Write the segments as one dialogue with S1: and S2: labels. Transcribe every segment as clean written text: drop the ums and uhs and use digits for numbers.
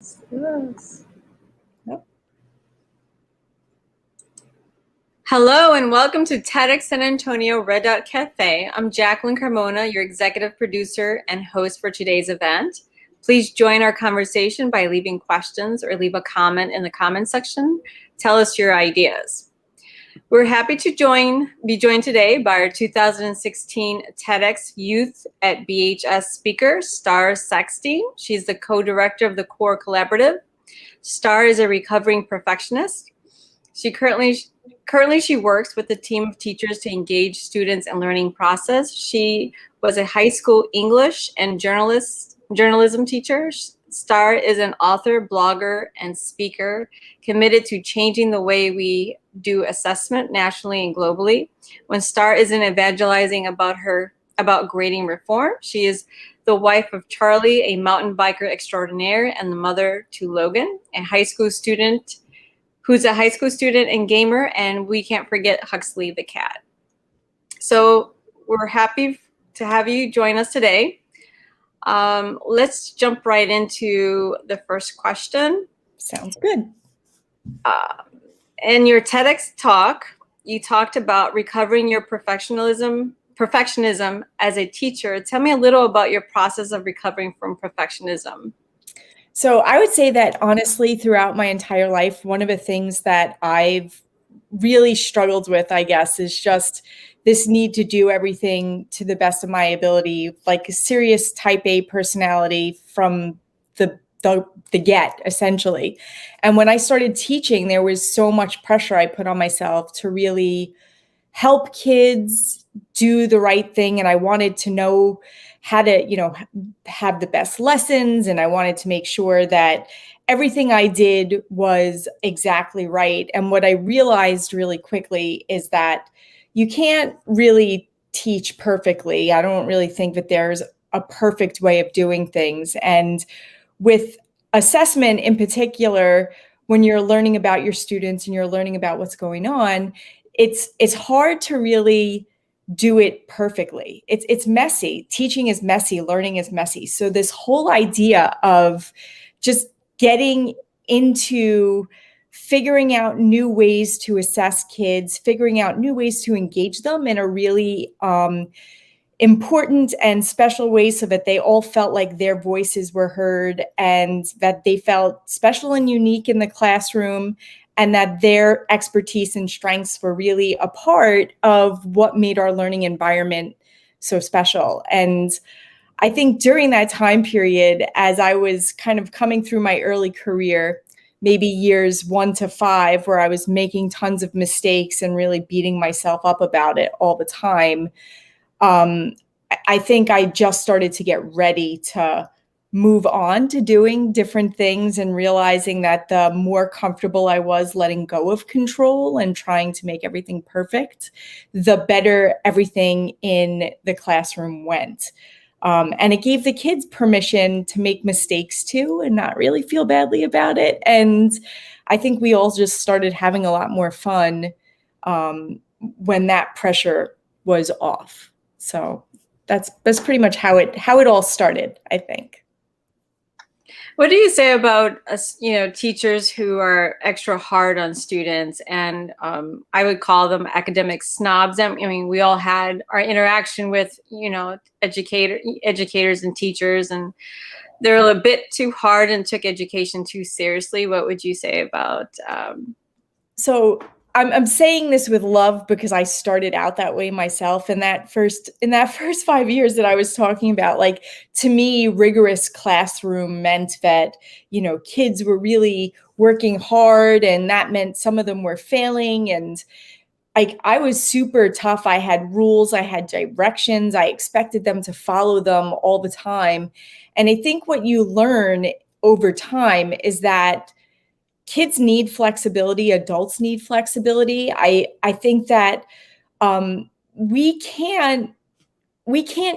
S1: Yes. Yep. Hello and welcome to TEDx San Antonio Red Dot Cafe. I'm Jacqueline Carmona, your executive producer and host for today's event. Please join our conversation by leaving questions or leave a comment in the comment section. Tell us your ideas. We're happy to be joined today by our 2016 TEDxYouth at BHS speaker, Starr Sackstein. She's the co-director of the CORE Collaborative. Starr is a recovering perfectionist. She currently works with a team of teachers to engage students in learning process. She was a high school English and journalism teacher. Starr is an author, blogger, and speaker committed to changing the way we do assessment nationally and globally. When Starr isn't evangelizing about grading reform, she is the wife of Charlie, a mountain biker extraordinaire, and the mother to Logan, a high school student who's a high school student and gamer, and we can't forget Huxley the cat. So we're happy to have you join us today. Let's jump right into the first question.
S2: Sounds good.
S1: In your TEDx talk, you talked about recovering your perfectionism as a teacher. Tell me a little about your process of recovering from perfectionism.
S2: So I would say that honestly, throughout my entire life, one of the things that I've really struggled with, I guess, is just this need to do everything to the best of my ability, like a serious type A personality from the get, essentially. And when I started teaching, there was so much pressure I put on myself to really help kids do the right thing. And I wanted to know how to, have the best lessons. And I wanted to make sure that everything I did was exactly right. And what I realized really quickly is that you can't really teach perfectly. I don't really think that there's a perfect way of doing things. And with assessment in particular, when you're learning about your students and you're learning about what's going on, it's hard to really do it perfectly. It's messy. Teaching is messy. Learning is messy. So this whole idea of just getting into figuring out new ways to assess kids, figuring out new ways to engage them in a really important and special ways so that they all felt like their voices were heard and that they felt special and unique in the classroom and that their expertise and strengths were really a part of what made our learning environment so special. And I think during that time period, as I was kind of coming through my early career, maybe years 1 to 5, where I was making tons of mistakes and really beating myself up about it all the time, I think I just started to get ready to move on to doing different things and realizing that the more comfortable I was letting go of control and trying to make everything perfect, the better everything in the classroom went. And it gave the kids permission to make mistakes too and not really feel badly about it. And I think we all just started having a lot more fun when that pressure was off. So that's pretty much how it all started, I think.
S1: What do you say about teachers who are extra hard on students, and I would call them academic snobs? I mean, we all had our interaction with educators and teachers, and they're a bit too hard and took education too seriously. What would you say about?
S2: So I'm saying this with love because I started out that way myself. In that first 5 years that I was talking about, like, to me, rigorous classroom meant that, kids were really working hard, and that meant some of them were failing. And I was super tough. I had rules, I had directions, I expected them to follow them all the time. And I think what you learn over time is that kids need flexibility, adults need flexibility. I think that we can't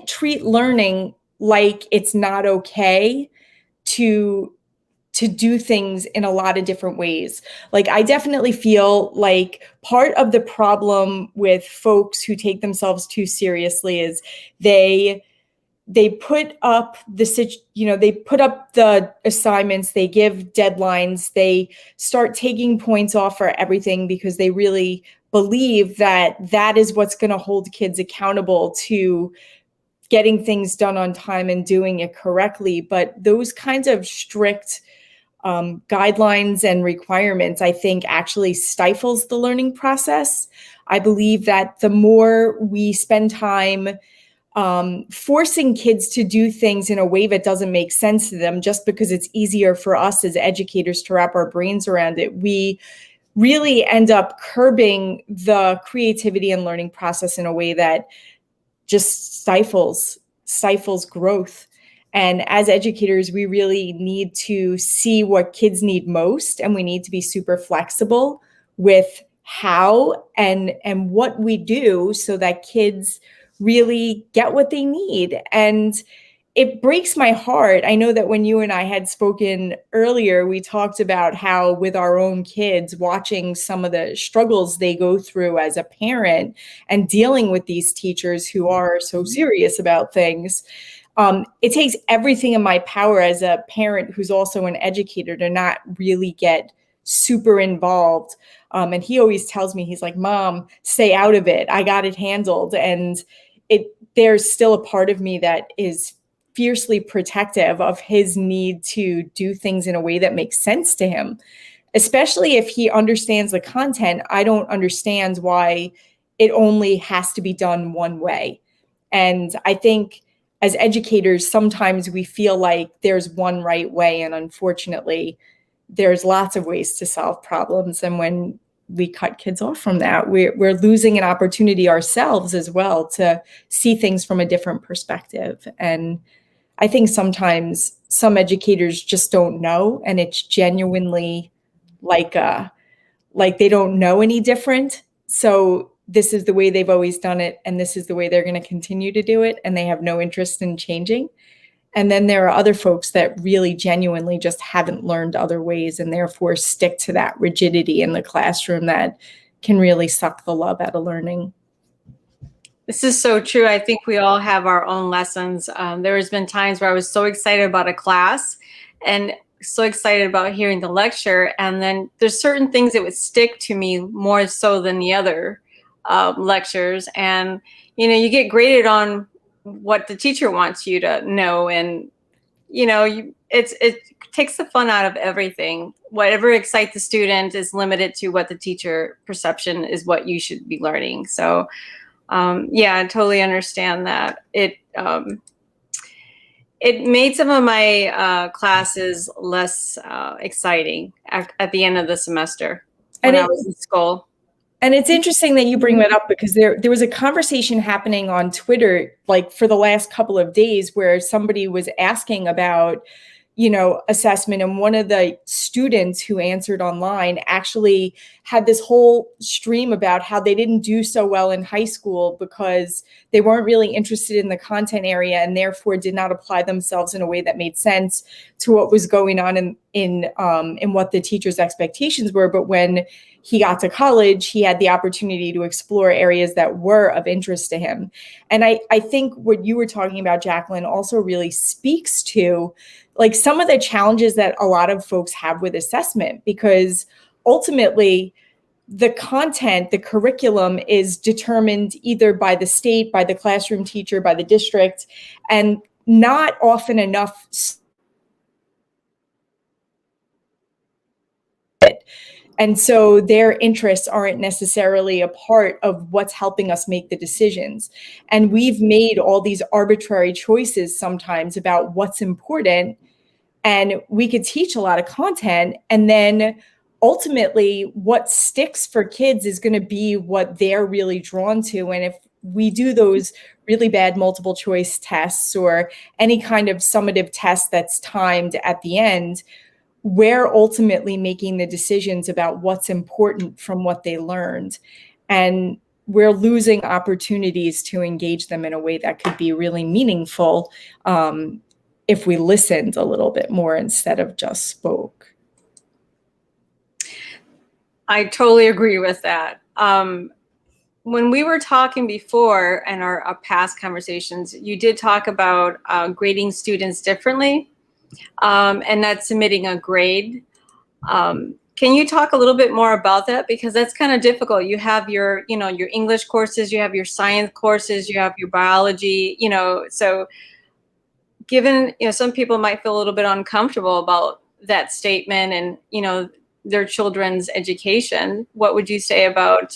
S2: treat learning like it's not okay to do things in a lot of different ways. Like, I definitely feel like part of the problem with folks who take themselves too seriously is they they put up they put up the assignments, they give deadlines, they start taking points off for everything because they really believe that that is what's going to hold kids accountable to getting things done on time and doing it correctly. But those kinds of strict guidelines and requirements, I think, actually stifles the learning process. I believe that the more we spend time forcing kids to do things in a way that doesn't make sense to them just because it's easier for us as educators to wrap our brains around it, we really end up curbing the creativity and learning process in a way that just stifles growth. And as educators, we really need to see what kids need most, and we need to be super flexible with how and what we do so that kids really get what they need. And it breaks my heart. I know that when you and I had spoken earlier, we talked about how with our own kids, watching some of the struggles they go through as a parent and dealing with these teachers who are so serious about things. It takes everything in my power as a parent who's also an educator to not really get super involved. And he always tells me, he's like, Mom, stay out of it. I got it handled. And there's still a part of me that is fiercely protective of his need to do things in a way that makes sense to him, especially if he understands the content. I don't understand why it only has to be done one way. And I think as educators, sometimes we feel like there's one right way, and unfortunately, there's lots of ways to solve problems. And when we cut kids off from that, we're losing an opportunity ourselves as well to see things from a different perspective. And I think sometimes some educators just don't know, and it's genuinely like they don't know any different. So this is the way they've always done it, and this is the way they're going to continue to do it, and they have no interest in changing. And then there are other folks that really genuinely just haven't learned other ways and therefore stick to that rigidity in the classroom that can really suck the love out of learning.
S1: This is so true. I think we all have our own lessons. There has been times where I was so excited about a class and so excited about hearing the lecture, and then there's certain things that would stick to me more so than the other lectures. And you get graded on what the teacher wants you to know, and it takes the fun out of everything. Whatever excites the student is limited to what the teacher perception is what you should be learning. So yeah, I totally understand that. It made some of my classes less exciting at the end of the semester when I was in school.
S2: And it's interesting that you bring that up, because there was a conversation happening on Twitter, like for the last couple of days, where somebody was asking about, assessment. And one of the students who answered online actually had this whole stream about how they didn't do so well in high school because they weren't really interested in the content area and therefore did not apply themselves in a way that made sense to what was going on in what the teacher's expectations were. But when he got to college, he had the opportunity to explore areas that were of interest to him. And I think what you were talking about, Jacqueline, also really speaks to like some of the challenges that a lot of folks have with assessment, because ultimately the content, the curriculum is determined either by the state, by the classroom teacher, by the district, and not often enough. And so their interests aren't necessarily a part of what's helping us make the decisions. And we've made all these arbitrary choices sometimes about what's important. And we could teach a lot of content, and then ultimately what sticks for kids is going to be what they're really drawn to. And if we do those really bad multiple choice tests or any kind of summative test that's timed at the end, we're ultimately making the decisions about what's important from what they learned. And we're losing opportunities to engage them in a way that could be really meaningful if we listened a little bit more instead of just spoke.
S1: I totally agree with that. when we were talking before in our past conversations, you did talk about grading students differently, and not submitting a grade. Can you talk a little bit more about that? Because that's kind of difficult. You have your, your English courses, you have your science courses, you have your biology, so given, some people might feel a little bit uncomfortable about that statement and, their children's education. What would you say about,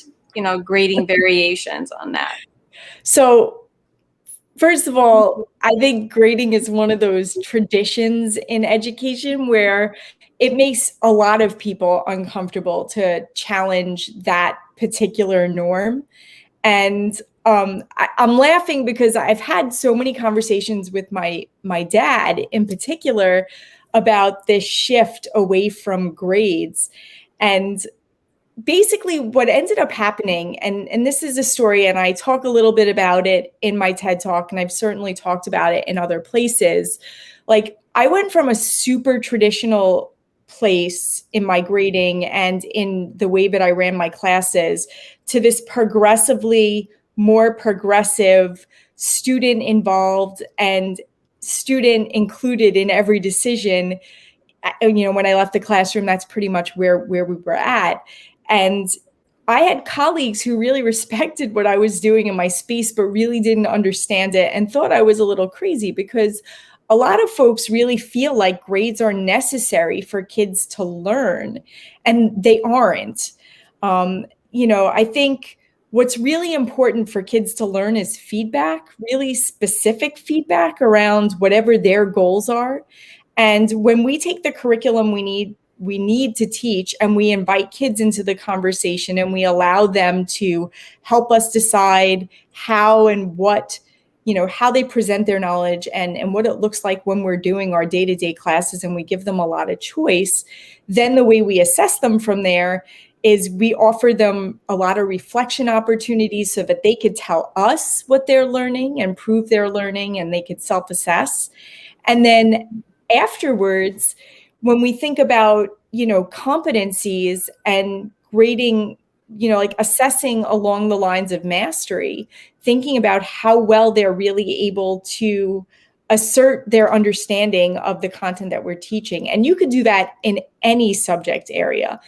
S1: grading variations on that?
S2: So, first of all, I think grading is one of those traditions in education where it makes a lot of people uncomfortable to challenge that particular norm. And I'm laughing because I've had so many conversations with my dad in particular about this shift away from grades. And basically what ended up happening, and this is a story, and I talk a little bit about it in my TED Talk, and I've certainly talked about it in other places. Like, I went from a super traditional place in my grading and in the way that I ran my classes to this progressively more progressive, student involved and student included in every decision. When I left the classroom, that's pretty much where we were at. And I had colleagues who really respected what I was doing in my space, but really didn't understand it and thought I was a little crazy, because a lot of folks really feel like grades are necessary for kids to learn, and they aren't. I think what's really important for kids to learn is feedback, really specific feedback around whatever their goals are. And when we take the curriculum we need to teach, and we invite kids into the conversation, and we allow them to help us decide how and what, how they present their knowledge, and what it looks like when we're doing our day-to-day classes, and we give them a lot of choice, then the way we assess them from there is we offer them a lot of reflection opportunities so that they could tell us what they're learning and prove their learning, and they could self-assess. And then afterwards, when we think about, competencies and grading, like assessing along the lines of mastery, thinking about how well they're really able to assert their understanding of the content that we're teaching. And you could do that in any subject area.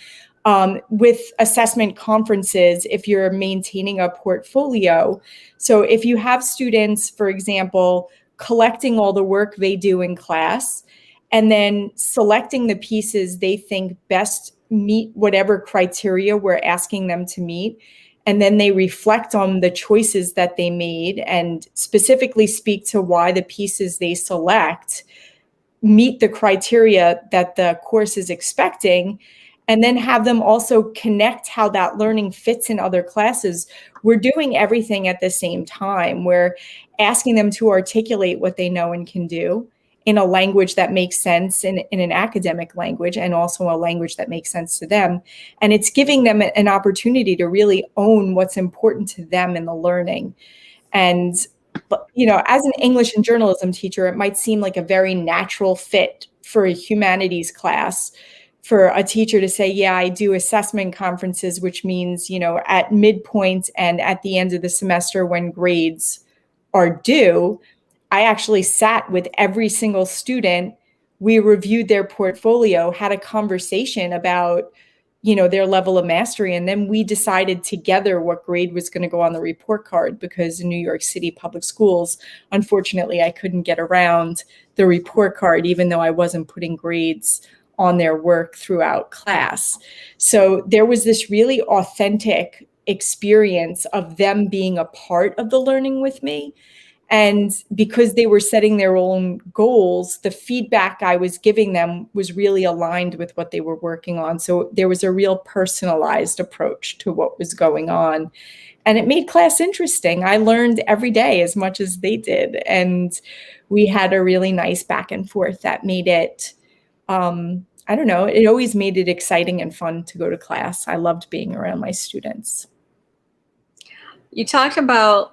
S2: With assessment conferences, if you're maintaining a portfolio. So if you have students, for example, collecting all the work they do in class, and then selecting the pieces they think best meet whatever criteria we're asking them to meet. And then they reflect on the choices that they made and specifically speak to why the pieces they select meet the criteria that the course is expecting, and then have them also connect how that learning fits in other classes. We're doing everything at the same time. We're asking them to articulate what they know and can do in a language that makes sense, in an academic language, and also a language that makes sense to them. And it's giving them an opportunity to really own what's important to them in the learning. And, as an English and journalism teacher, it might seem like a very natural fit for a humanities class for a teacher to say, yeah, I do assessment conferences, which means, at midpoint and at the end of the semester when grades are due, I actually sat with every single student. We reviewed their portfolio, had a conversation about, their level of mastery. And then we decided together what grade was going to go on the report card, because in New York City public schools, unfortunately, I couldn't get around the report card, even though I wasn't putting grades on their work throughout class. So there was this really authentic experience of them being a part of the learning with me. And because they were setting their own goals, the feedback I was giving them was really aligned with what they were working on. So there was a real personalized approach to what was going on. And it made class interesting. I learned every day as much as they did. And we had a really nice back and forth that made it, I don't know, it always made it exciting and fun to go to class. I loved being around my students.
S1: You talked about,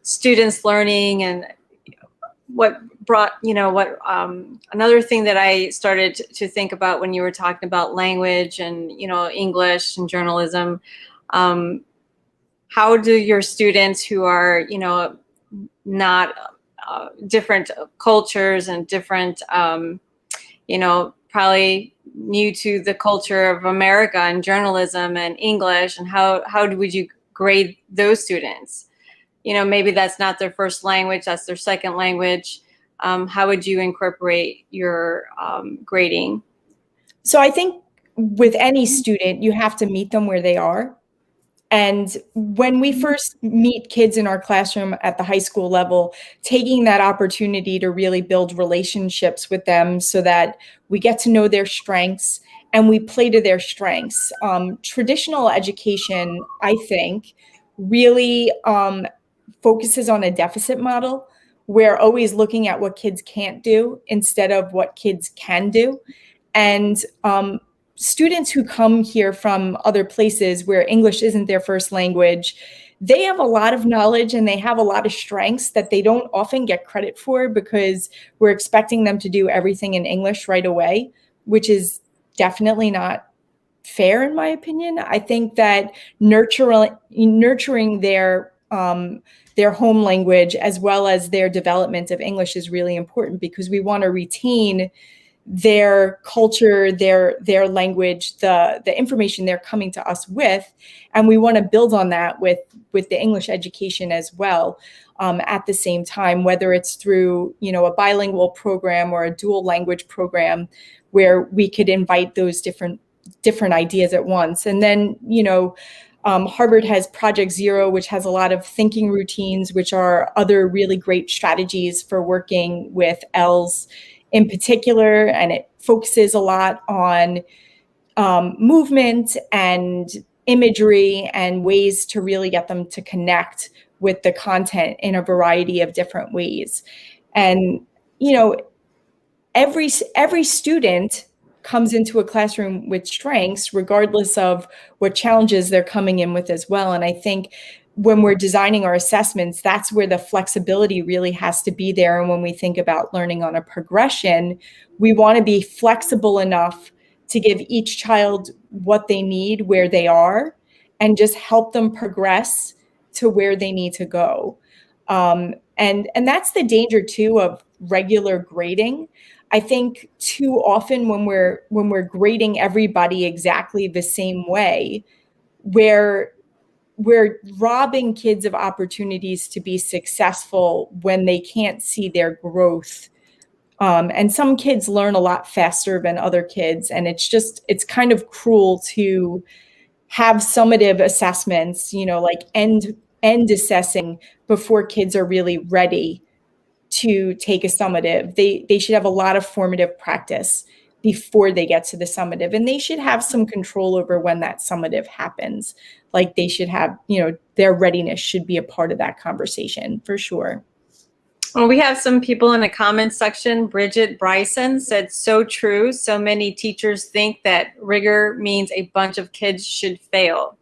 S1: students learning, and what brought, another thing that I started to think about when you were talking about language and, English and journalism, How do your students who are, not different cultures and different, probably new to the culture of America and journalism and English, and how would you grade those students? Maybe that's not their first language, that's their second language. How would you incorporate your grading?
S2: So I think with any student, you have to meet them where they are. And when we first meet kids in our classroom at the high school level, taking that opportunity to really build relationships with them so that we get to know their strengths and we play to their strengths. Traditional education, I think, really focuses on a deficit model. We're always looking at what kids can't do instead of what kids can do. And students who come here from other places where English isn't their first language, they have a lot of knowledge and they have a lot of strengths that they don't often get credit for because we're expecting them to do everything in English right away, which is definitely not fair in my opinion. I think that nurturing their home language as well as their development of English is really important because we want to retain their culture, their language, the information they're coming to us with, and we want to build on that with the English education as well. At the same time, whether it's through a bilingual program or a dual language program, where we could invite those different ideas at once, and then Harvard has Project Zero, which has a lot of thinking routines, which are other really great strategies for working with L's in particular, and it focuses a lot on movement and imagery and ways to really get them to connect with the content in a variety of different ways. And every student comes into a classroom with strengths, regardless of what challenges they're coming in with as well. And I think when we're designing our assessments, that's where the flexibility really has to be there. And when we think about learning on a progression, we want to be flexible enough to give each child what they need where they are and just help them progress to where they need to go. And that's the danger too of regular grading. I think too often when we're grading everybody exactly the same way, we're robbing kids of opportunities to be successful when they can't see their growth. And some kids learn a lot faster than other kids, and it's kind of cruel to have summative assessments, like end assessing before kids are really ready to take a summative. They should have a lot of formative practice before they get to the summative, and they should have some control over when that summative happens. Like they should have, their readiness should be a part of that conversation for sure.
S1: Well, we have some people in the comments section. Bridget Bryson said, so true. So many teachers think that rigor means a bunch of kids should fail.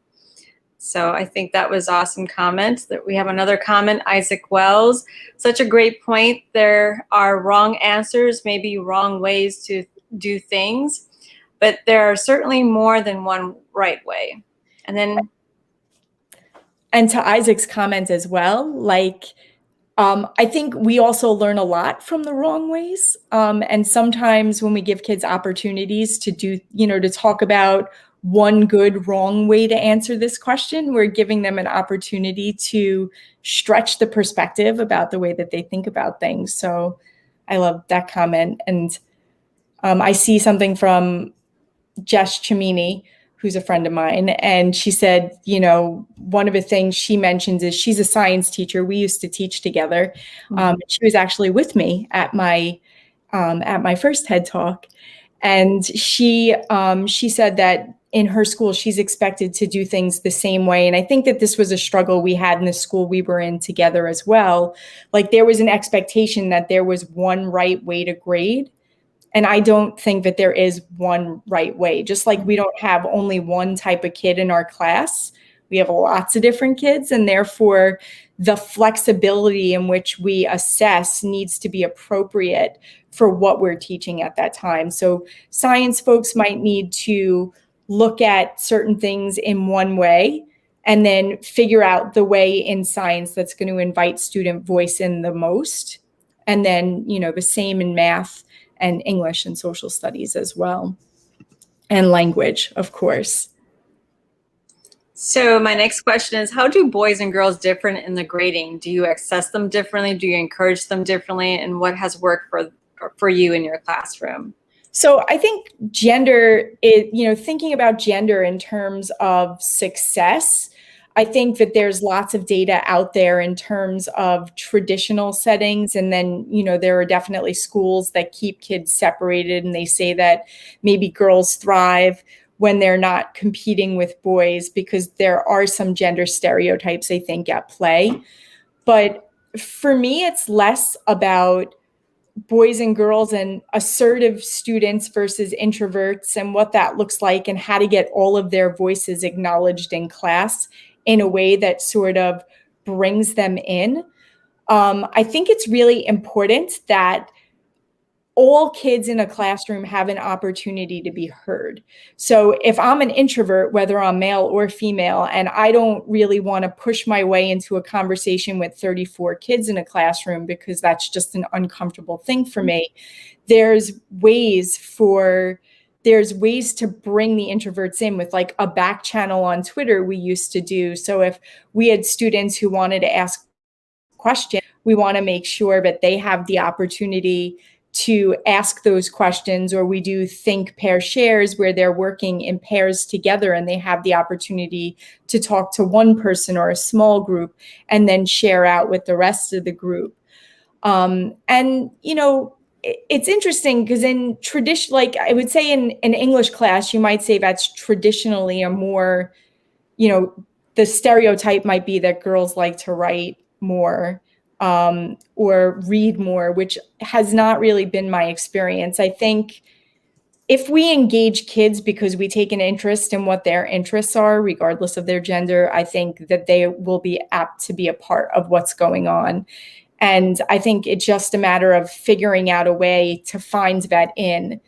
S1: So I think that was awesome comment. That we have another comment, Isaac Wells. Such a great point. There are wrong answers, maybe wrong ways to do things, but there are certainly more than one right way. And
S2: to Isaac's comment as well, I think we also learn a lot from the wrong ways. And sometimes when we give kids opportunities to do, to talk about one good wrong way to answer this question, we're giving them an opportunity to stretch the perspective about the way that they think about things. So I love that comment. And I see something from Jess Chimini, who's a friend of mine, and she said, one of the things she mentions is she's a science teacher. We used to teach together. She was actually with me at my first TED Talk, and she said that in her school she's expected to do things the same way. And I think that this was a struggle we had in the school we were in together as well. Like there was an expectation that there was one right way to grade. And I don't think that there is one right way. Just like we don't have only one type of kid in our class, we have lots of different kids, and therefore the flexibility in which we assess needs to be appropriate for what we're teaching at that time. So science folks might need to look at certain things in one way, and then figure out the way in science that's going to invite student voice in the most. And then, the same in math and English and social studies as well. And language, of course.
S1: So my next question is, how do boys and girls differ in the grading? Do you assess them differently? Do you encourage them differently? And what has worked for you in your classroom?
S2: So I think gender, thinking about gender in terms of success, I think that there's lots of data out there in terms of traditional settings. And then, there are definitely schools that keep kids separated, and they say that maybe girls thrive when they're not competing with boys, because there are some gender stereotypes, I think, at play. But for me, it's less about boys and girls and assertive students versus introverts and what that looks like, and how to get all of their voices acknowledged in class in a way that sort of brings them in. I think it's really important that all kids in a classroom have an opportunity to be heard. So if I'm an introvert, whether I'm male or female, and I don't really want to push my way into a conversation with 34 kids in a classroom because that's just an uncomfortable thing for me, there's ways to bring the introverts in with like a back channel on Twitter we used to do. So if we had students who wanted to ask questions, we want to make sure that they have the opportunity to ask those questions, or we do think pair shares where they're working in pairs together and they have the opportunity to talk to one person or a small group and then share out with the rest of the group. It's interesting because in tradition, like I would say in an English class, you might say that's traditionally a more, the stereotype might be that girls like to write more or read more, which has not really been my experience. I think if we engage kids because we take an interest in what their interests are, regardless of their gender, I think that they will be apt to be a part of what's going on. And I think it's just a matter of figuring out a way to find that in.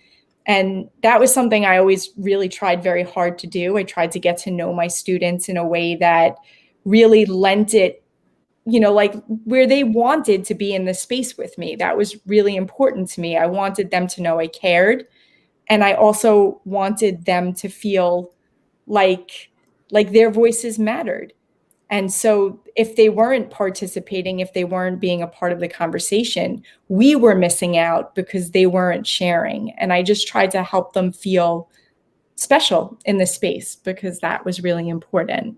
S2: And that was something I always really tried very hard to do. I tried to get to know my students in a way that really lent it, like where they wanted to be in the space with me. That was really important to me. I wanted them to know I cared. And I also wanted them to feel like their voices mattered. And so if they weren't participating, if they weren't being a part of the conversation, we were missing out because they weren't sharing. And I just tried to help them feel special in the space because that was really important.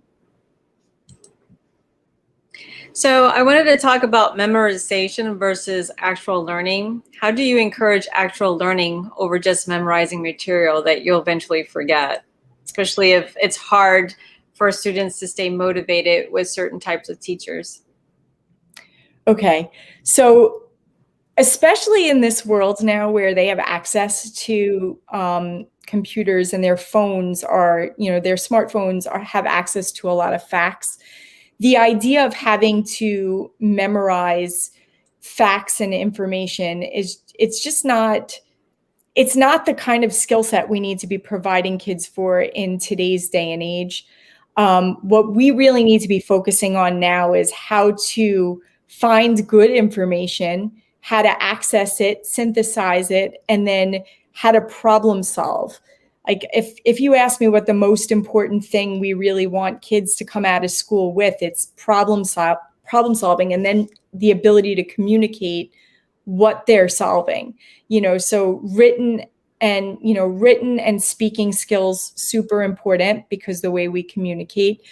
S1: So I wanted to talk about memorization versus actual learning. How do you encourage actual learning over just memorizing material that you'll eventually forget, especially if it's hard for students to stay motivated with certain types of teachers?
S2: Okay, so especially in this world now where they have access to computers and their phones are, their smartphones have access to a lot of facts. The idea of having to memorize facts and information it's not the kind of skill set we need to be providing kids for in today's day and age. What we really need to be focusing on now is how to find good information, how to access it, synthesize it, and then how to problem solve. Like if you ask me what the most important thing we really want kids to come out of school with, it's problem solving, and then the ability to communicate what they're solving. So written and speaking skills, super important because the way we communicate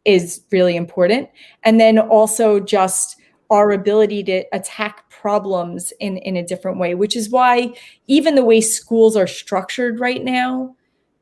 S2: is really important. And then also just our ability to attack problems in a different way, which is why even the way schools are structured right now,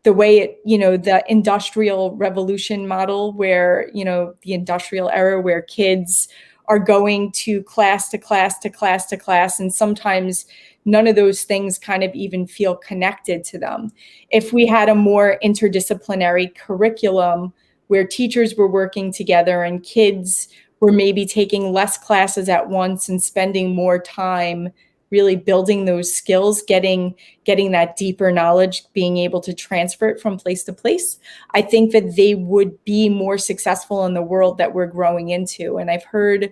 S2: the way the industrial revolution model where, the industrial era where kids are going to class to class to class to class, and sometimes none of those things kind of even feel connected to them. If we had a more interdisciplinary curriculum where teachers were working together and kids were maybe taking less classes at once and spending more time really building those skills, getting that deeper knowledge, being able to transfer it from place to place, I think that they would be more successful in the world that we're growing into. And I've heard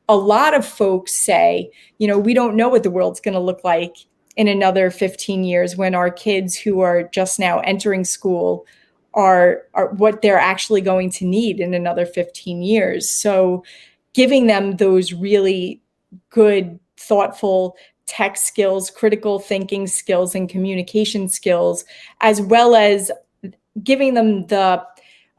S2: a lot of folks say, we don't know what the world's going to look like in another 15 years when our kids who are just now entering school are what they're actually going to need in another 15 years. So giving them those really good, thoughtful tech skills, critical thinking skills, and communication skills, as well as giving them the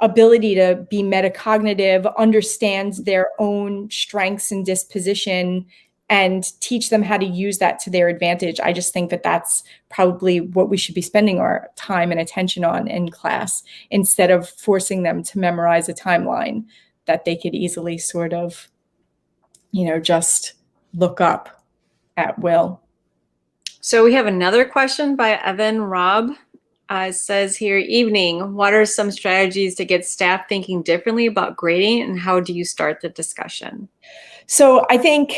S2: ability to be metacognitive, understand their own strengths and disposition, and teach them how to use that to their advantage. I just think that that's probably what we should be spending our time and attention on in class, instead of forcing them to memorize a timeline that they could easily sort of, just look up at will.
S1: So we have another question by Evan Robb. It says here, evening, what are some strategies to get staff thinking differently about grading, and how do you start the discussion?
S2: So I think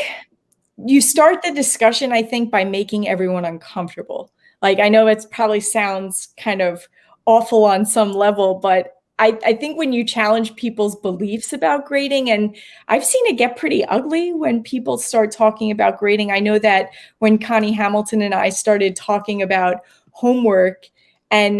S2: you start the discussion, by making everyone uncomfortable. Like, I know it probably sounds kind of awful on some level, but I think when you challenge people's beliefs about grading, and I've seen it get pretty ugly when people start talking about grading. I know that when Connie Hamilton and I started talking about homework, and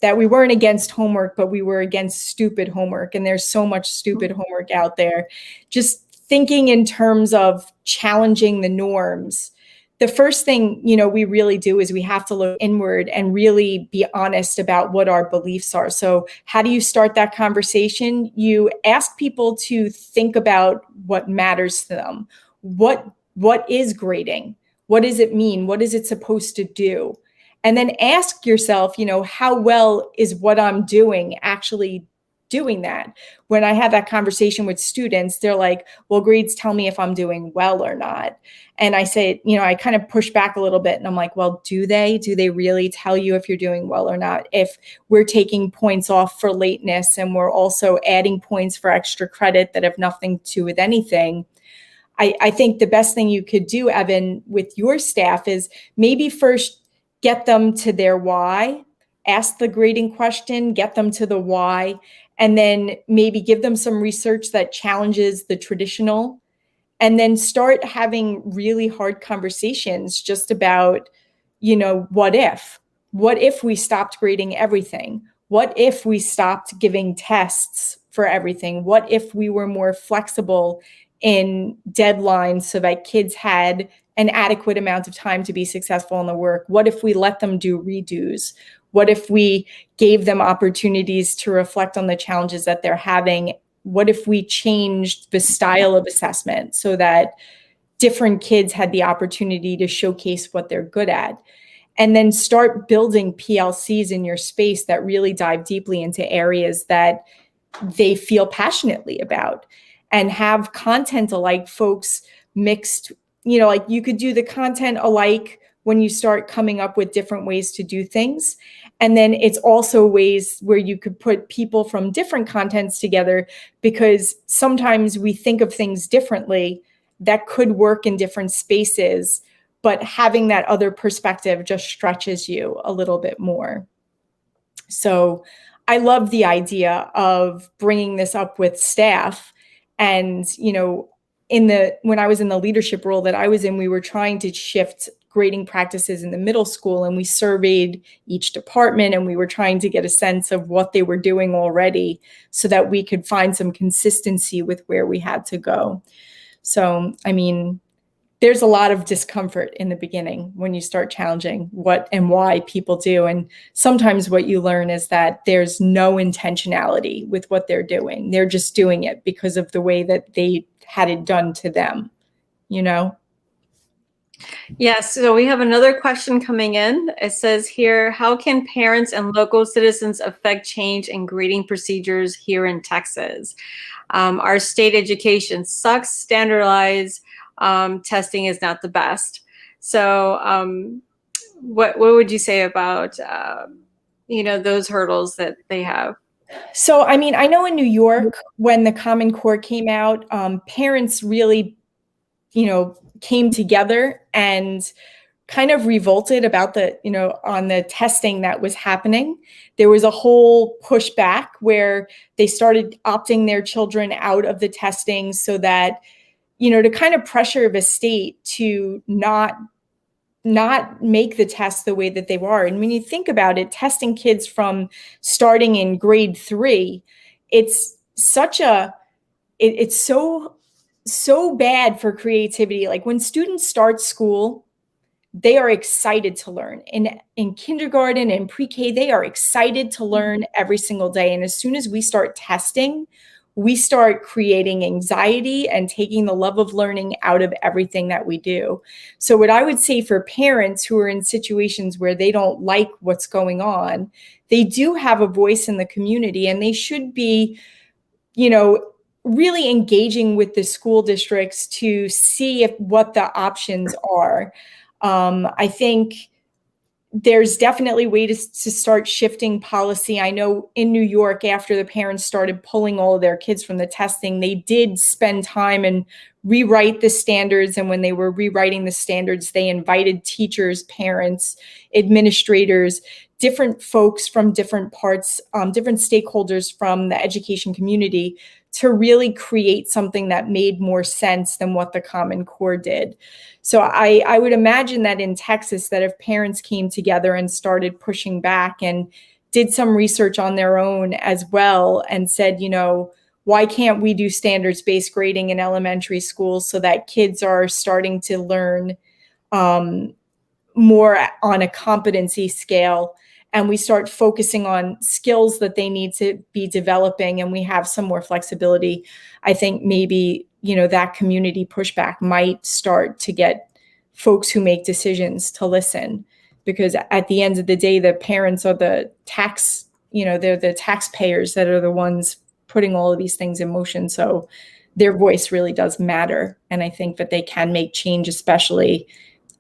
S2: that we weren't against homework, but we were against stupid homework. And there's so much stupid homework out there. Just thinking in terms of challenging the norms. The first thing, we really do is we have to look inward and really be honest about what our beliefs are. So how do you start that conversation? You ask people to think about what matters to them. What is grading? What does it mean? What is it supposed to do? And then ask yourself, how well is what I'm doing actually doing that? When I have that conversation with students, they're like, well, grades tell me if I'm doing well or not. And I say, I kind of push back a little bit, and I'm like, well, do they really tell you if you're doing well or not? If we're taking points off for lateness and we're also adding points for extra credit that have nothing to do with anything, I think the best thing you could do, Evan, with your staff is maybe first get them to their why, ask the grading question, get them to the why, and then maybe give them some research that challenges the traditional, and then start having really hard conversations just about, what if we stopped grading everything? What if we stopped giving tests for everything? What if we were more flexible in deadlines so that kids had an adequate amount of time to be successful in the work? What if we let them do redos? What if we gave them opportunities to reflect on the challenges that they're having? What if we changed the style of assessment so that different kids had the opportunity to showcase what they're good at? And then start building PLCs in your space that really dive deeply into areas that they feel passionately about, and have content alike folks mixed. Like, you could do the content alike when you start coming up with different ways to do things. And then it's also ways where you could put people from different contents together, because sometimes we think of things differently that could work in different spaces, but having that other perspective just stretches you a little bit more. So I love the idea of bringing this up with staff. And, when I was in the leadership role that I was in, we were trying to shift grading practices in the middle school, and we surveyed each department, and we were trying to get a sense of what they were doing already so that we could find some consistency with where we had to go. So, there's a lot of discomfort in the beginning when you start challenging what and why people do. And sometimes what you learn is that there's no intentionality with what they're doing. They're just doing it because of the way that they had it done to them,
S1: Yes, so we have another question coming in. It says here, how can parents and local citizens affect change in grading procedures here in Texas? Our state education sucks, standardized testing is not the best. So what would you say about, those hurdles that they have?
S2: So, I know in New York, when the Common Core came out, parents really, came together and kind of revolted about on the testing that was happening. There was a whole pushback where they started opting their children out of the testing so that, to kind of pressure the state to not make the tests the way that they were. And when you think about it, testing kids from starting in grade 3, it's so bad for creativity. Like when students start school, they are excited to learn. In kindergarten and pre-K, they are excited to learn every single day. And as soon as we start testing, we start creating anxiety and taking the love of learning out of everything that we do. So what I would say for parents who are in situations where they don't like what's going on, they do have a voice in the community, and they should be, really engaging with the school districts to see what the options are. I think there's definitely ways to start shifting policy. I know in New York, after the parents started pulling all of their kids from the testing, they did spend time and rewrite the standards. And when they were rewriting the standards, they invited teachers, parents, administrators, different folks from different parts, different stakeholders from the education community to really create something that made more sense than what the Common Core did. So I would imagine that in Texas, that if parents came together and started pushing back and did some research on their own as well and said, why can't we do standards-based grading in elementary schools so that kids are starting to learn more on a competency scale, and we start focusing on skills that they need to be developing, and we have some more flexibility, I think maybe, that community pushback might start to get folks who make decisions to listen. Because at the end of the day, the parents are the they're the taxpayers that are the ones putting all of these things in motion. So their voice really does matter. And I think that they can make change, especially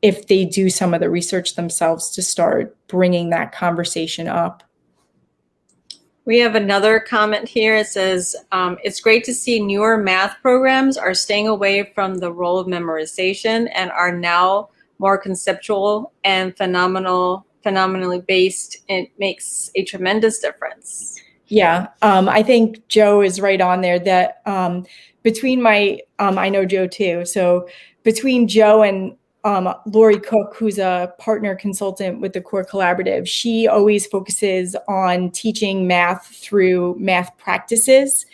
S2: if they do some of the research themselves to start bringing that conversation up.
S1: We have another comment here. It says, it's great to see newer math programs are staying away from the role of memorization and are now more conceptual and phenomenally based. It makes a tremendous difference.
S2: Yeah, I think Joe is right on there. That between I know Joe too. So between Joe and Lori Cook, who's a partner consultant with the Core Collaborative, she always focuses on teaching math through math practices.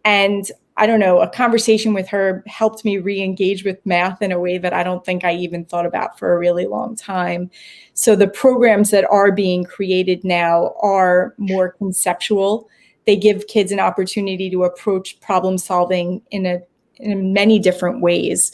S2: And I don't know, a conversation with her helped me re-engage with math in a way that I don't think I even thought about for a really long time. So the programs that are being created now are more conceptual. They give kids an opportunity to approach problem solving in many different ways.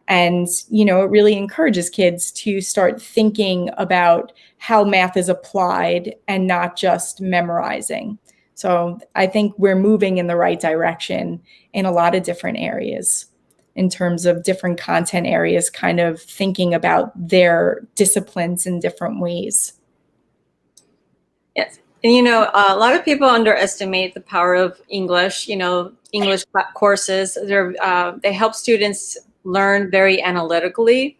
S2: And, it really encourages kids to start thinking about how math is applied and not just memorizing. So I think we're moving in the right direction in a lot of different areas in terms of different content areas, kind of thinking about their disciplines in different ways.
S1: Yes. And, a lot of people underestimate the power of English. English courses, they help students learn very analytically.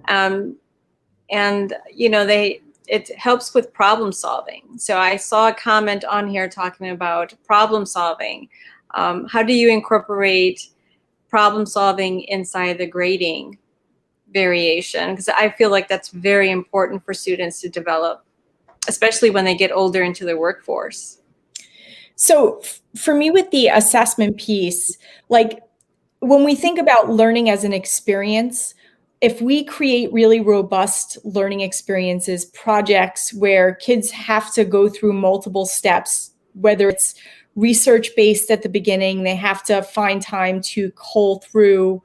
S1: And, it helps with problem solving. So I saw a comment on here talking about problem solving. How do you incorporate problem solving inside the grading variation? Because I feel like that's very important for students to develop, especially when they get older into the workforce.
S2: So for me, with the assessment piece, like when we think about learning as an experience, if we create really robust learning experiences, projects where kids have to go through multiple steps, whether it's research-based at the beginning, they have to find time to cull through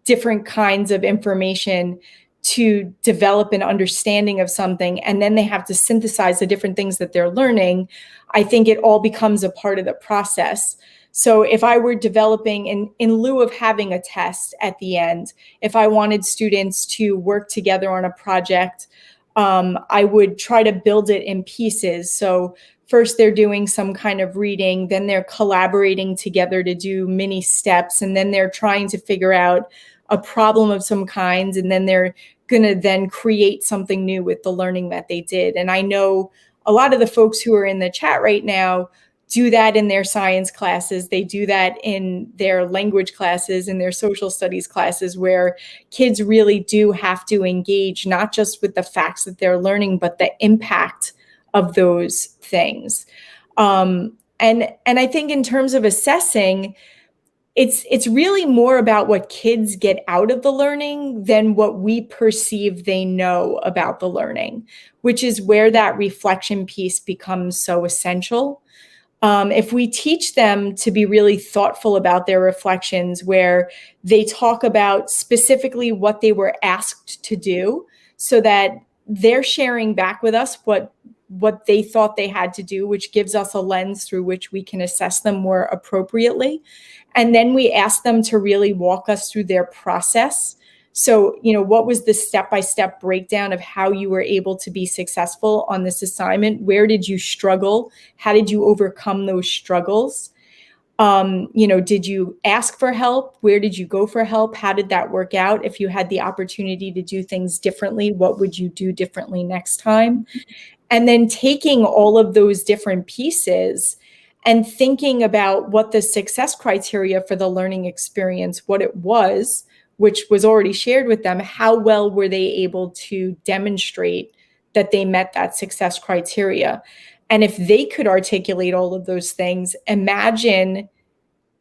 S2: different kinds of information to develop an understanding of something, and then they have to synthesize the different things that they're learning, I think it all becomes a part of the process. So if I were developing, in lieu of having a test at the end, if I wanted students to work together on a project, I would try to build it in pieces. So first they're doing some kind of reading, then they're collaborating together to do mini steps, and then they're trying to figure out, a problem of some kind, and then they're going to then create something new with the learning that they did. And I know a lot of the folks who are in the chat right now do that in their science classes. They do that in their language classes, in their social studies classes, where kids really do have to engage not just with the facts that they're learning, but the impact of those things. And I think in terms of assessing, it's really more about what kids get out of the learning than what we perceive they know about the learning, which is where that reflection piece becomes so essential. If we teach them to be really thoughtful about their reflections, where they talk about specifically what they were asked to do, so that they're sharing back with us what they thought they had to do, which gives us a lens through which we can assess them more appropriately. And then we ask them to really walk us through their process. So, what was the step-by-step breakdown of how you were able to be successful on this assignment? Where did you struggle? How did you overcome those struggles? Did you ask for help? Where did you go for help? How did that work out? If you had the opportunity to do things differently, what would you do differently next time? And then taking all of those different pieces and thinking about what the success criteria for the learning experience, what it was, which was already shared with them, how well were they able to demonstrate that they met that success criteria? And if they could articulate all of those things, imagine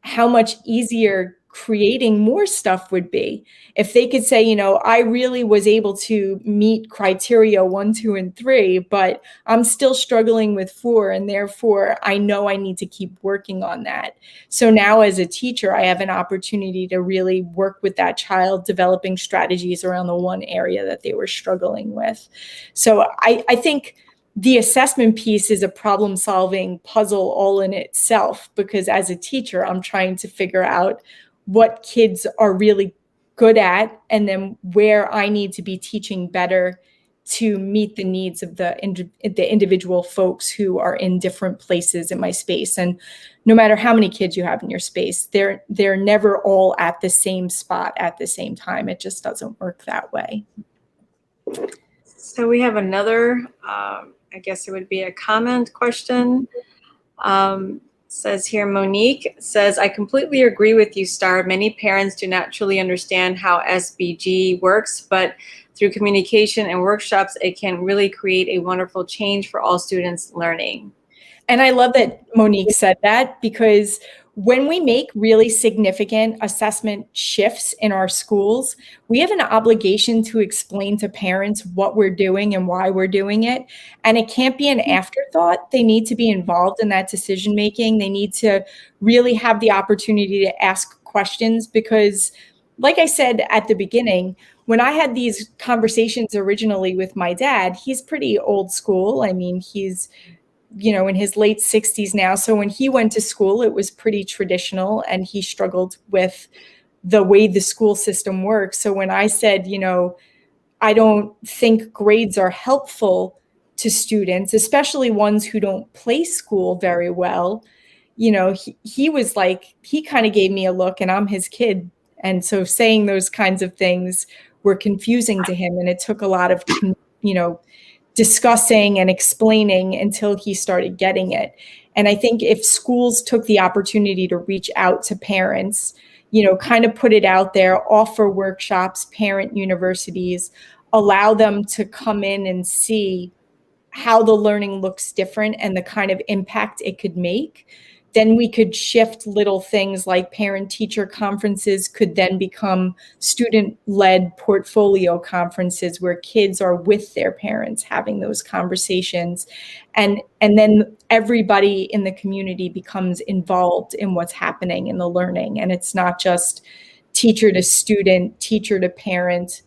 S2: how much easier creating more stuff would be. If they could say, I really was able to meet criteria 1, 2, and 3, but I'm still struggling with 4, and therefore I know I need to keep working on that. So now as a teacher, I have an opportunity to really work with that child, developing strategies around the one area that they were struggling with. So I think the assessment piece is a problem-solving puzzle all in itself, because as a teacher, I'm trying to figure out what kids are really good at, and then where I need to be teaching better to meet the needs of the individual folks who are in different places in my space. And no matter how many kids you have in your space, they're never all at the same spot at the same time. It just doesn't work that way.
S1: So we have another, I guess it would be a comment question. Says here, Monique says, I completely agree with you, Starr. Many parents do not truly understand how SBG works, but through communication and workshops, it can really create a wonderful change for all students learning.
S2: And I love that Monique said that, because when we make really significant assessment shifts in our schools, we have an obligation to explain to parents what we're doing and why we're doing it. And it can't be an afterthought. They need to be involved in that decision making. They need to really have the opportunity to ask questions, because, like I said at the beginning, when I had these conversations originally with my dad, he's pretty old school. I mean, he's in his late 60s now. So when he went to school, it was pretty traditional, and he struggled with the way the school system works. So when I said, I don't think grades are helpful to students, especially ones who don't play school very well, he was like, he kind of gave me a look, and I'm his kid. And so saying those kinds of things were confusing to him. And it took a lot of, discussing and explaining until he started getting it. And I think if schools took the opportunity to reach out to parents, kind of put it out there, offer workshops, parent universities, allow them to come in and see how the learning looks different and the kind of impact it could make, then we could shift little things like parent-teacher conferences could then become student-led portfolio conferences where kids are with their parents having those conversations. And then everybody in the community becomes involved in what's happening in the learning. And it's not just teacher to student, teacher to parent,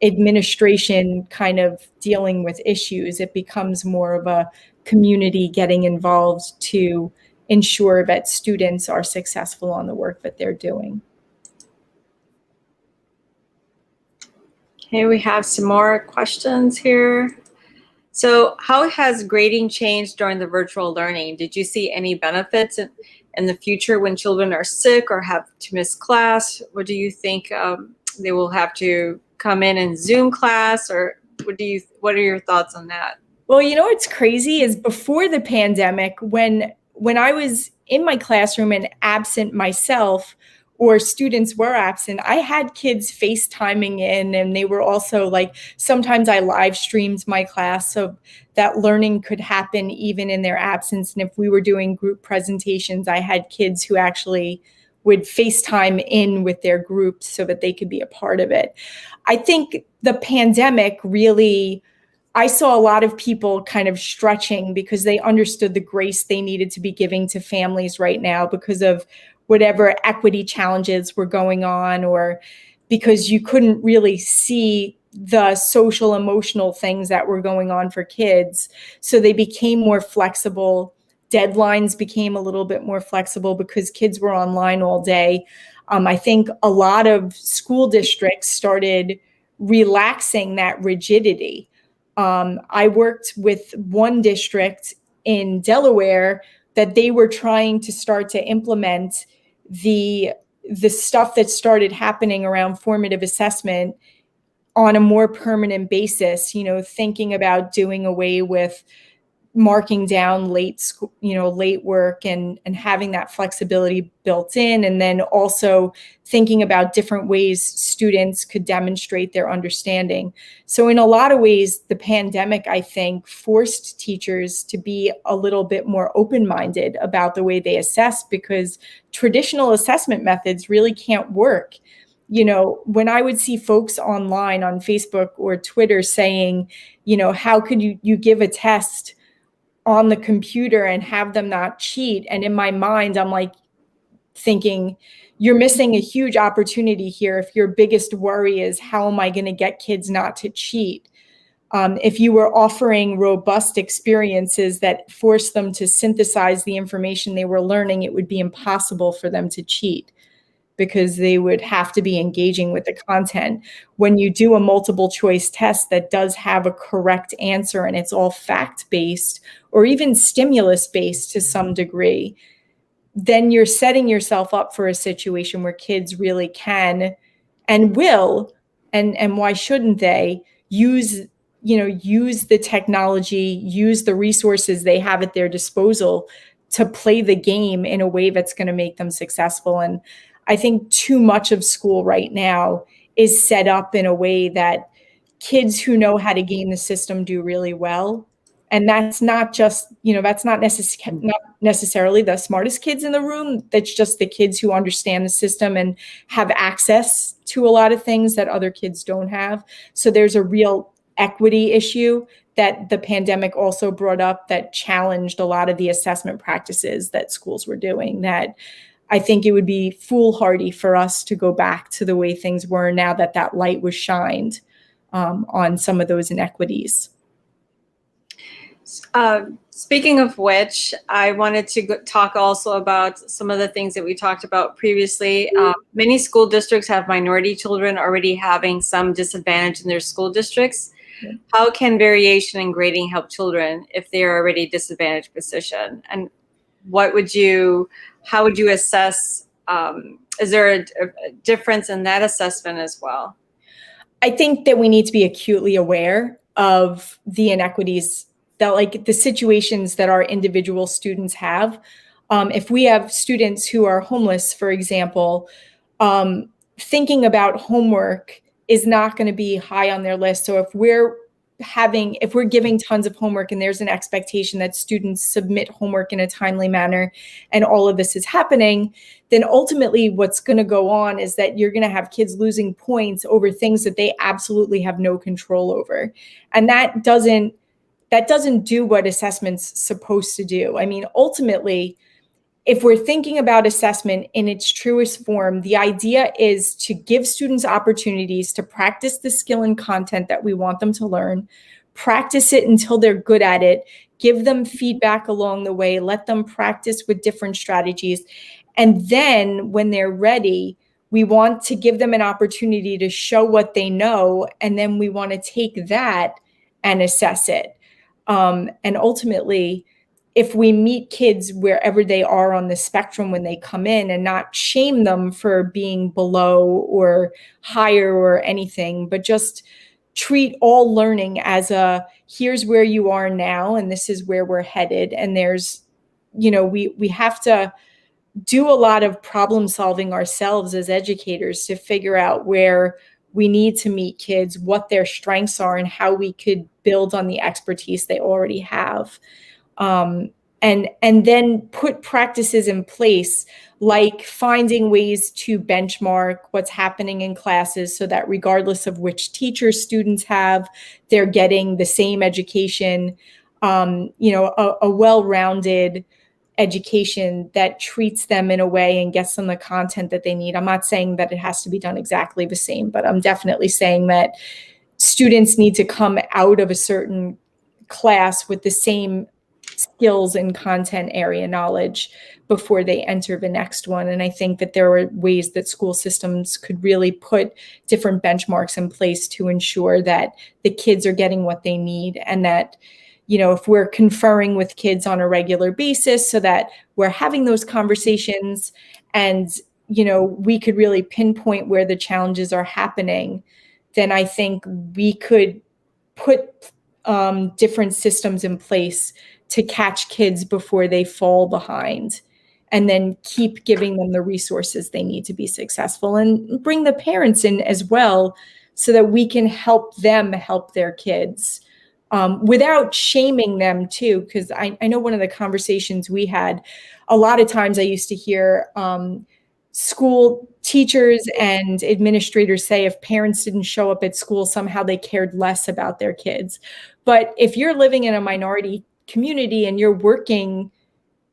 S2: administration kind of dealing with issues. It becomes more of a community getting involved to ensure that students are successful on the work that they're doing.
S1: Okay, we have some more questions here. So how has grading changed during the virtual learning? Did you see any benefits in the future when children are sick or have to miss class? What do you think they will have to come in Zoom class, or what are your thoughts on that?
S2: Well, you know what's crazy is before the pandemic, when I was in my classroom and absent myself, or students were absent, I had kids FaceTiming in, and they were also like, sometimes I live streamed my class so that learning could happen even in their absence. And if we were doing group presentations, I had kids who actually would FaceTime in with their groups so that they could be a part of it. I think the pandemic really, I saw a lot of people kind of stretching because they understood the grace they needed to be giving to families right now because of whatever equity challenges were going on, or because you couldn't really see the social emotional things that were going on for kids. So they became more flexible. Deadlines became a little bit more flexible because kids were online all day. I think a lot of school districts started relaxing that rigidity. I worked with one district in Delaware that they were trying to start to implement the stuff that started happening around formative assessment on a more permanent basis, thinking about doing away with marking down late work and having that flexibility built in. And then also thinking about different ways students could demonstrate their understanding. So in a lot of ways, the pandemic, I think, forced teachers to be a little bit more open-minded about the way they assess, because traditional assessment methods really can't work. When I would see folks online on Facebook or Twitter saying, how could you give a test on the computer and have them not cheat? And in my mind, I'm like thinking, you're missing a huge opportunity here if your biggest worry is, how am I going to get kids not to cheat? If you were offering robust experiences that force them to synthesize the information they were learning, it would be impossible for them to cheat, because they would have to be engaging with the content. When you do a multiple choice test that does have a correct answer and it's all fact-based or even stimulus-based to some degree, then you're setting yourself up for a situation where kids really can and will, and why shouldn't they, use the technology, use the resources they have at their disposal to play the game in a way that's going to make them successful. And I think too much of school right now is set up in a way that kids who know how to game the system do really well. And that's not just, that's not necessarily the smartest kids in the room. That's just the kids who understand the system and have access to a lot of things that other kids don't have. So there's a real equity issue that the pandemic also brought up that challenged a lot of the assessment practices that schools were doing, that I think it would be foolhardy for us to go back to the way things were now that that light was shined on some of those inequities.
S1: Speaking of which, I wanted to talk also about some of the things that we talked about previously. Many school districts have minority children already having some disadvantage in their school districts. How can variation in grading help children if they are already disadvantaged position? And how would you assess, is there a difference in that assessment as well?
S2: I think that we need to be acutely aware of the inequities, that like the situations that our individual students have. If we have students who are homeless, for example, thinking about homework is not going to be high on their list. So if we're giving tons of homework and there's an expectation that students submit homework in a timely manner and all of this is happening, then ultimately what's going to go on is that you're going to have kids losing points over things that they absolutely have no control over. And that doesn't do what assessment's supposed to do. I mean, ultimately, if we're thinking about assessment in its truest form, the idea is to give students opportunities to practice the skill and content that we want them to learn, practice it until they're good at it, give them feedback along the way, let them practice with different strategies. And then when they're ready, we want to give them an opportunity to show what they know. And then we want to take that and assess it. And ultimately, if we meet kids wherever they are on the spectrum when they come in and not shame them for being below or higher or anything, but just treat all learning as here's where you are now and this is where we're headed. And there's, we have to do a lot of problem solving ourselves as educators to figure out where we need to meet kids, what their strengths are, and how we could build on the expertise they already have. And then put practices in place, like finding ways to benchmark what's happening in classes so that regardless of which teacher students have, they're getting the same education, a well-rounded education that treats them in a way and gets them the content that they need. I'm not saying that it has to be done exactly the same, but I'm definitely saying that students need to come out of a certain class with the same skills and content area knowledge before they enter the next one. And I think that there are ways that school systems could really put different benchmarks in place to ensure that the kids are getting what they need, and that, if we're conferring with kids on a regular basis so that we're having those conversations and, we could really pinpoint where the challenges are happening, then I think we could put different systems in place to catch kids before they fall behind, and then keep giving them the resources they need to be successful, and bring the parents in as well so that we can help them help their kids without shaming them too. Because I know one of the conversations we had, a lot of times I used to hear school teachers and administrators say if parents didn't show up at school, somehow they cared less about their kids. But if you're living in a minority community and you're working,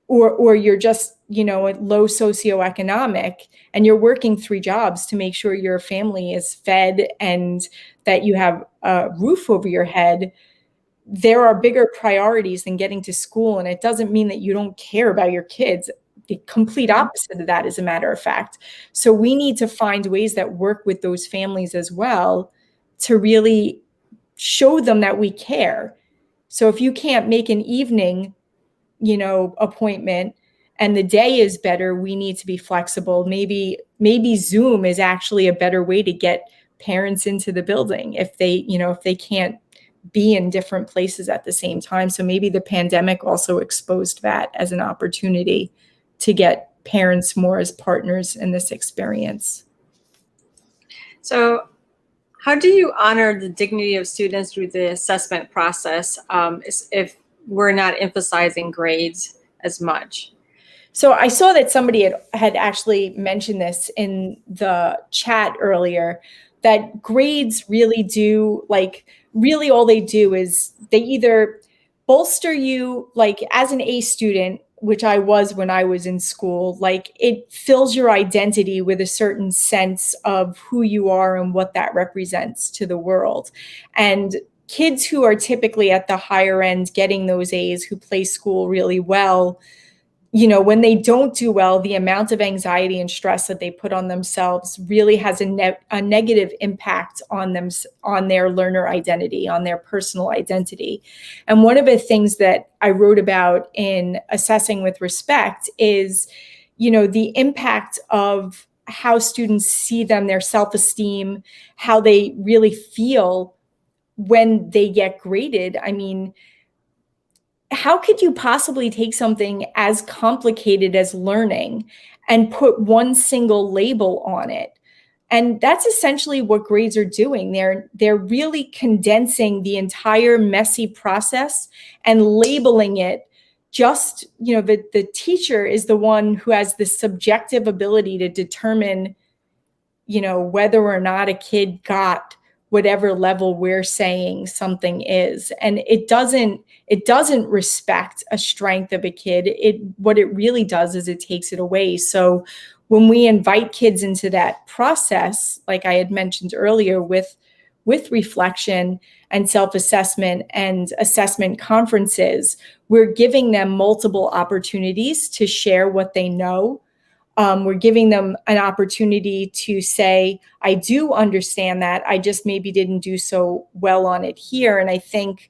S2: or you're just, low socioeconomic, and you're working 3 jobs to make sure your family is fed and that you have a roof over your head, there are bigger priorities than getting to school. And it doesn't mean that you don't care about your kids. The complete opposite of that, as a matter of fact. So we need to find ways that work with those families as well to really show them that we care. So if you can't make an evening, appointment and the day is better, we need to be flexible. Maybe Zoom is actually a better way to get parents into the building if they can't be in different places at the same time. So maybe the pandemic also exposed that as an opportunity to get parents more as partners in this experience.
S1: So how do you honor the dignity of students through the assessment process if we're not emphasizing grades as much?
S2: So I saw that somebody had actually mentioned this in the chat earlier, that grades really all they do is they either bolster you, like as an A student, which I was when I was in school, like it fills your identity with a certain sense of who you are and what that represents to the world. And kids who are typically at the higher end getting those A's, who play school really well, when they don't do well, the amount of anxiety and stress that they put on themselves really has a negative impact on them, on their learner identity, on their personal identity. And one of the things that I wrote about in Assessing with Respect is, the impact of how students see them, their self-esteem, how they really feel when they get graded. I mean, how could you possibly take something as complicated as learning and put one single label on it? And that's essentially what grades are doing. They're really condensing the entire messy process and labeling it. Just, the teacher is the one who has the subjective ability to determine, whether or not a kid got whatever level we're saying something is. And it doesn't respect a strength of a kid. What it really does is it takes it away. So when we invite kids into that process, like I had mentioned earlier, with reflection and self-assessment and assessment conferences, we're giving them multiple opportunities to share what they know. We're giving them an opportunity to say, I do understand that, I just maybe didn't do so well on it here. And I think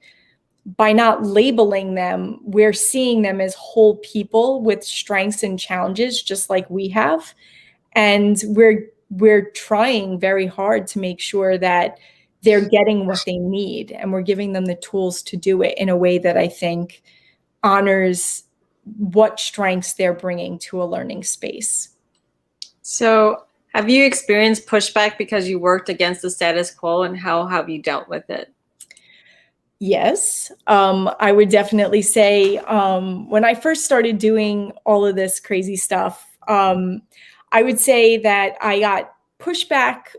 S2: by not labeling them, we're seeing them as whole people with strengths and challenges, just like we have. And we're trying very hard to make sure that they're getting what they need, and we're giving them the tools to do it in a way that I think honors what strengths they're bringing to a learning space.
S1: So have you experienced pushback because you worked against the status quo, and how have you dealt with it?
S2: Yes, I would definitely say when I first started doing all of this crazy stuff, I would say that I got pushback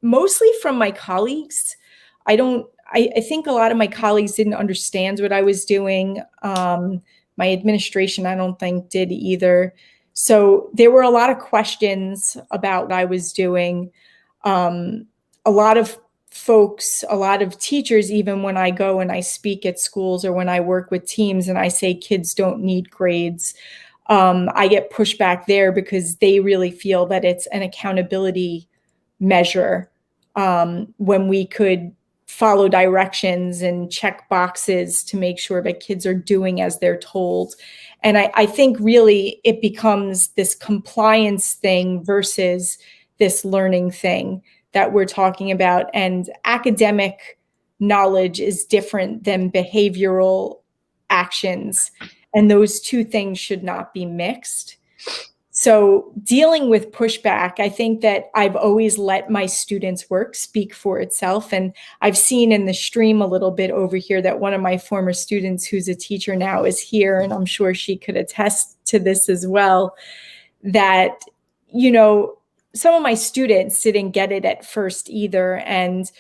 S2: mostly from my colleagues. I think a lot of my colleagues didn't understand what I was doing. My administration, I don't think, did either. So there were a lot of questions about what I was doing. A lot of folks, a lot of teachers, even when I go and I speak at schools or when I work with teams and I say kids don't need grades, I get pushback there because they really feel that it's an accountability measure, when we could follow directions and check boxes to make sure that kids are doing as they're told. And I think really it becomes this compliance thing versus this learning thing that we're talking about. And academic knowledge is different than behavioral actions. And those two things should not be mixed. So dealing with pushback, I think that I've always let my students' work speak for itself. And I've seen in the stream a little bit over here that one of my former students who's a teacher now is here, and I'm sure she could attest to this as well, that, you know, some of my students didn't get it at first either. And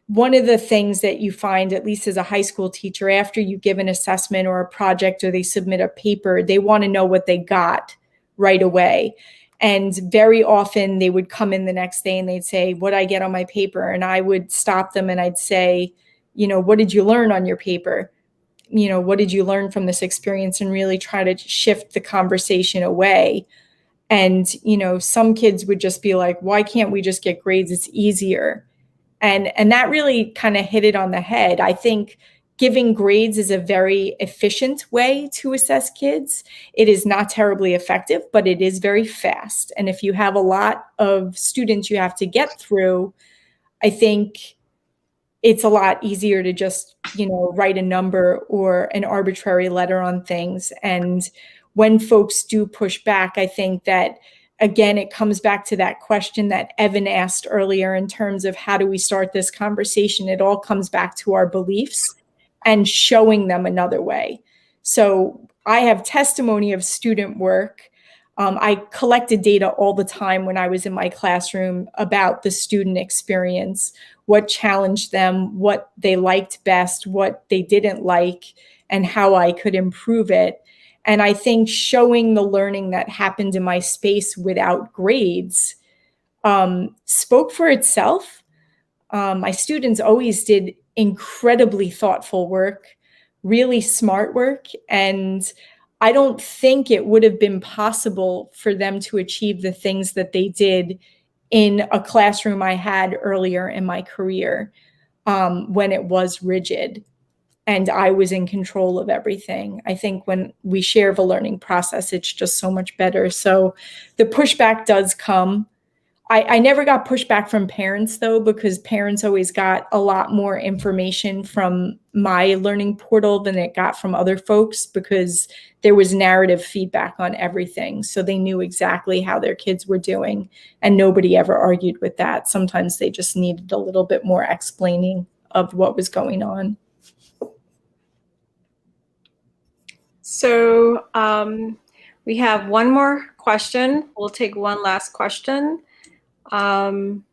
S2: one of the things that you find, at least as a high school teacher, after you give an assessment or a project or they submit a paper, they want to know what they got right away. And very often they would come in the next day and they'd say, what I get on my paper? And I would stop them and I'd say, you know, what did you learn on your paper? You know, what did you learn from this experience? And really try to shift the conversation away. And, you know, some kids would just be like, why can't we just get grades? It's easier. And that really kind of hit it on the head. I think giving grades is a very efficient way to assess kids. It is not terribly effective, but it is very fast. And if you have a lot of students you have to get through, I think it's a lot easier to just, you know, write a number or an arbitrary letter on things. And when folks do push back, I think that, again, it comes back to that question that Evan asked earlier in terms of how do we start this conversation? It all comes back to our beliefs and showing them another way. So I have testimony of student work. I collected data all the time when I was in my classroom about the student experience, what challenged them, what they liked best, what they didn't like, and how I could improve it. And I think showing the learning that happened in my space without grades spoke for itself. My students always did incredibly thoughtful work, really smart work. And I don't think it would have been possible for them to achieve the things that they did in a classroom I had earlier in my career, when it was rigid and I was in control of everything. I think when we share the learning process, it's just so much better. So the pushback does come. I never got pushback from parents, though, because parents always got a lot more information from my learning portal than it got from other folks, because there was narrative feedback on everything. So they knew exactly how their kids were doing, and nobody ever argued with that. Sometimes they just needed a little bit more explaining of what was going on.
S1: So we have one more question. We'll take one last question. Monique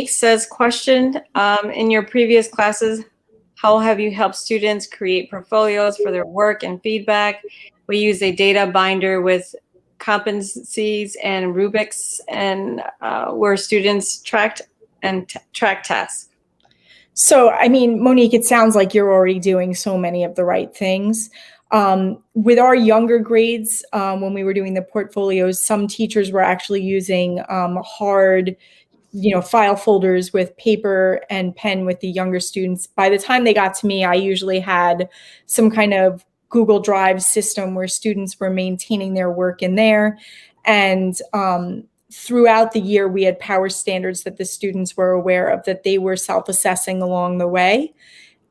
S1: says, question, in your previous classes, how have you helped students create portfolios for their work and feedback? We use a data binder with competencies and rubrics, and where students track tasks.
S2: So, I mean, Monique, it sounds like you're already doing so many of the right things. With our younger grades, when we were doing the portfolios, some teachers were actually using hard file folders with paper and pen with the younger students. By the time they got to me, I usually had some kind of Google Drive system where students were maintaining their work in there. And throughout the year, we had power standards that the students were aware of, that they were self-assessing along the way.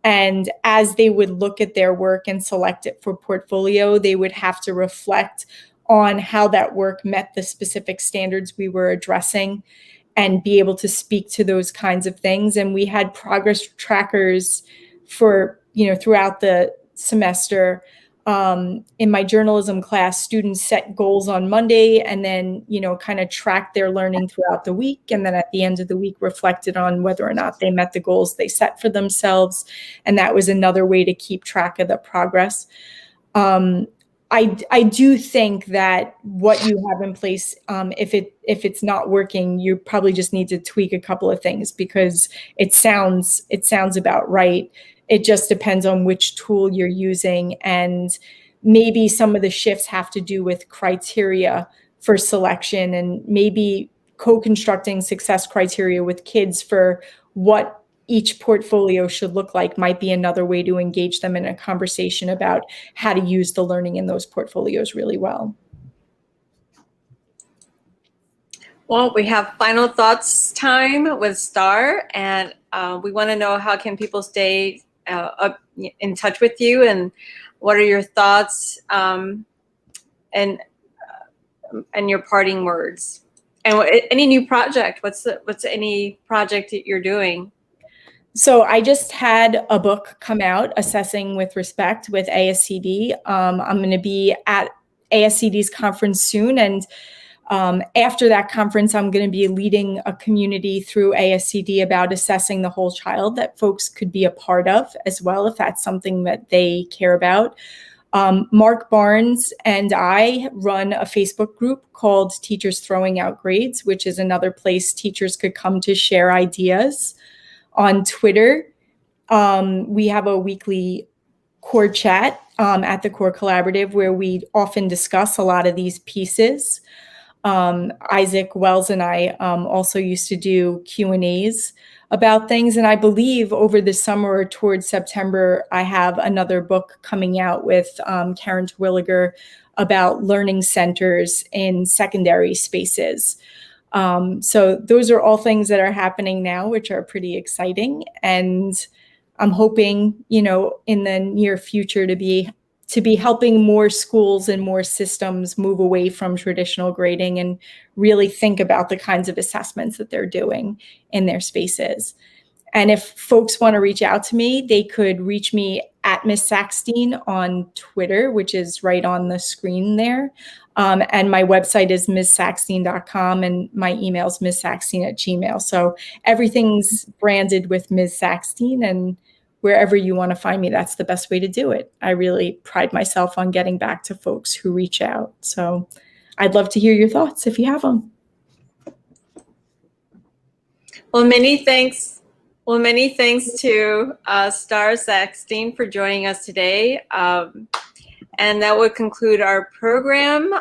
S2: And as they would look at their work and select it for portfolio, they would have to reflect on how that work met the specific standards we were addressing and be able to speak to those kinds of things. And we had progress trackers for, throughout the semester. In my journalism class, students set goals on Monday and then, kind of tracked their learning throughout the week. And then at the end of the week, reflected on whether or not they met the goals they set for themselves. And that was another way to keep track of the progress. I do think that what you have in place, if it's not working, you probably just need to tweak a couple of things, because it sounds about right. It just depends on which tool you're using, and maybe some of the shifts have to do with criteria for selection, and maybe co-constructing success criteria with kids for what each portfolio should look like might be another way to engage them in a conversation about how to use the learning in those portfolios really well.
S1: Well, we have final thoughts time with Starr, and we want to know, how can people stay up in touch with you, and what are your thoughts and your parting words, and any new project? What's any project that you're doing?
S2: So I just had a book come out, Assessing with Respect, with ASCD. I'm going to be at ASCD's conference soon, and after that conference, I'm going to be leading a community through ASCD about assessing the whole child that folks could be a part of as well, if that's something that they care about. Mark Barnes and I run a Facebook group called Teachers Throwing Out Grades, which is another place teachers could come to share ideas. On Twitter, we have a weekly core chat at the Core Collaborative, where we often discuss a lot of these pieces. Isaac Wells and I also used to do Q&As about things. And I believe over the summer or towards September, I have another book coming out with Karen Terwilliger about learning centers in secondary spaces. So those are all things that are happening now, which are pretty exciting. And I'm hoping, in the near future to be helping more schools and more systems move away from traditional grading and really think about the kinds of assessments that they're doing in their spaces. And if folks want to reach out to me, they could reach me at Miss Sackstein on Twitter, which is right on the screen there. And my website is mssackstein.com, and my email is mssackstein@gmail.com. So everything's branded with Ms. Sackstein, and wherever you want to find me, that's the best way to do it. I really pride myself on getting back to folks who reach out. So I'd love to hear your thoughts if you have them.
S1: Well, many thanks. Well, many thanks to Starr Sackstein for joining us today. And that would conclude our program.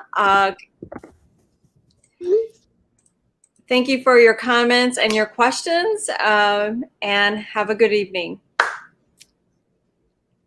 S1: Thank you for your comments and your questions, and have a good evening.